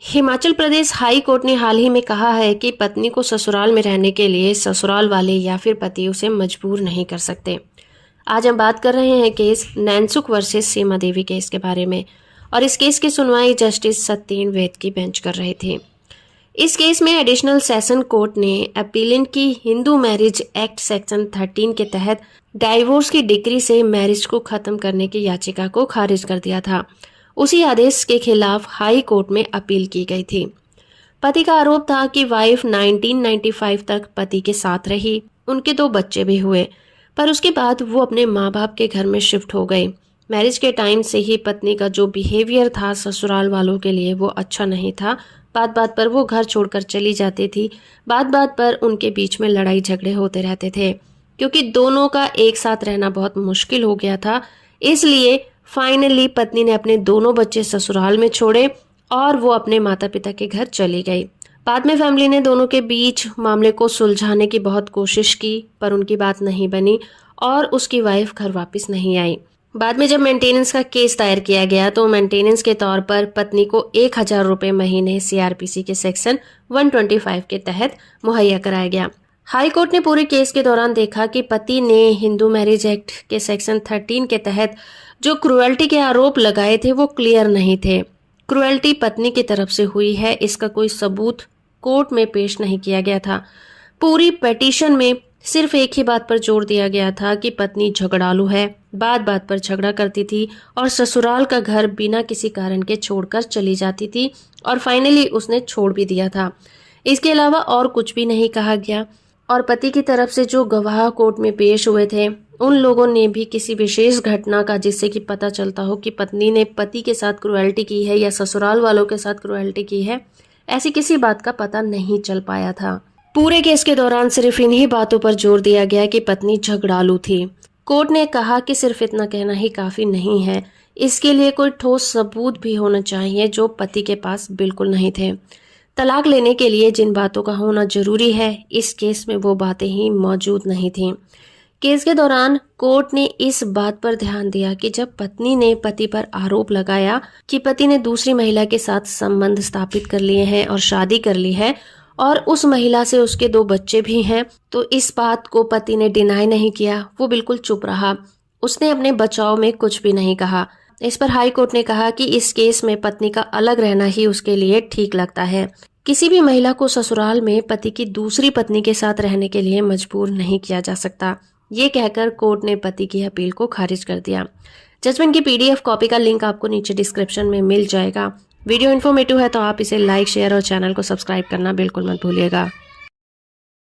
Himachal Pradesh high court ने हाल ही में कहा है कि पत्नी को ससुराल में रहने के लिए ससुराल वाले या फिर पति उसे मजबूर नहीं कर सकते। आज हम बात कर रहे हैं केस नैनसुख वर्सेस सीमा देवी केस के बारे में, और इस केस की सुनवाई जस्टिस सत्येन वैद की बेंच कर रहे थे। इस केस में एडिशनल सेशन कोर्ट ने अपीलेंट की हिंदू मैरिज एक्ट सेक्शन 13 के तहत डाइवोर्स की डिग्री से मैरिज को खत्म करने की याचिका को खारिज कर दिया था। उसी आदेश के खिलाफ हाई कोर्ट में अपील की गई थी। पति का आरोप था कि वाइफ 1995 तक पति के साथ रही, उनके 2 बच्चे भी हुए, पर उसके बाद वो अपने माँ बाप के घर में शिफ्ट हो गई। मैरिज के टाइम से ही पत्नी का जो बिहेवियर था ससुराल वालों के लिए वो अच्छा नहीं था। बात बात पर वो घर छोड़कर चली जाती थी। बात बात पर उनके बीच में लड़ाई झगड़े होते रहते थे, क्योंकि दोनों का एक साथ रहना बहुत मुश्किल हो गया था। इसलिए फाइनली पत्नी ने अपने दोनों बच्चे ससुराल में छोड़े और वो अपने माता पिता के घर चली गई। बाद में फैमिली ने दोनों के बीच मामले को सुलझाने की बहुत कोशिश की, पर उनकी बात नहीं बनी और उसकी वाइफ घर वापस नहीं आई। बाद में जब मेंटेनेंस का केस दायर किया गया तो मेंटेनेंस के तौर पर पत्नी को 1000 रुपये महीने CRPC के सेक्शन 125 के तहत मुहैया कराया गया। हाई कोर्ट ने पूरे केस के दौरान देखा कि पति ने हिंदू मैरिज एक्ट के सेक्शन 13 के तहत जो क्रुएल्टी के आरोप लगाए थे वो क्लियर नहीं थे। क्रुएल्टी पत्नी की तरफ से हुई है, इसका कोई सबूत कोर्ट में पेश नहीं किया गया था। पूरी पिटीशन में सिर्फ एक ही बात पर जोर दिया गया था कि पत्नी झगड़ालू है, बात बात पर झगड़ा करती थी और ससुराल का घर बिना किसी कारण के छोड़कर चली जाती थी, और फाइनली उसने छोड़ भी दिया था। इसके अलावा और कुछ भी नहीं कहा गया। और पति की तरफ से जो गवाह कोर्ट में पेश हुए थे उन लोगों ने भी किसी विशेष घटना का जिससे कि पता चलता हो कि पत्नी ने पति के साथ क्रुएल्टी की है या ससुराल वालों के साथ क्रुएल्टी की है, ऐसी किसी बात का पता नहीं चल पाया था। पूरे केस के दौरान सिर्फ इन्हीं बातों पर जोर दिया गया कि पत्नी झगड़ालू थी। कोर्ट ने कहा कि सिर्फ इतना कहना ही काफी नहीं है, इसके लिए कोई ठोस सबूत भी होना चाहिए जो पति के पास बिल्कुल नहीं थे। तलाक लेने के लिए जिन बातों का होना जरूरी है, इस केस में वो बातें ही मौजूद नहीं थीं। केस के दौरान कोर्ट ने इस बात पर ध्यान दिया कि जब पत्नी ने पति पर आरोप लगाया कि पति ने दूसरी महिला के साथ संबंध स्थापित कर लिए हैं और शादी कर ली है और उस महिला से उसके 2 बच्चे भी हैं, तो इस बात को पति ने डिनाई नहीं किया, वो बिल्कुल चुप रहा। उसने अपने बचाव में कुछ भी नहीं कहा। इस पर हाई कोर्ट ने कहा कि इस केस में पत्नी का अलग रहना ही उसके लिए ठीक लगता है। किसी भी महिला को ससुराल में पति की दूसरी पत्नी के साथ रहने के लिए मजबूर नहीं किया जा सकता। ये कहकर कोर्ट ने पति की अपील को खारिज कर दिया। जजमेंट की PDF कॉपी का लिंक आपको नीचे डिस्क्रिप्शन में मिल जाएगा। वीडियो इन्फॉर्मेटिव है तो आप इसे लाइक, शेयर और चैनल को सब्सक्राइब करना बिल्कुल मत भूलिएगा।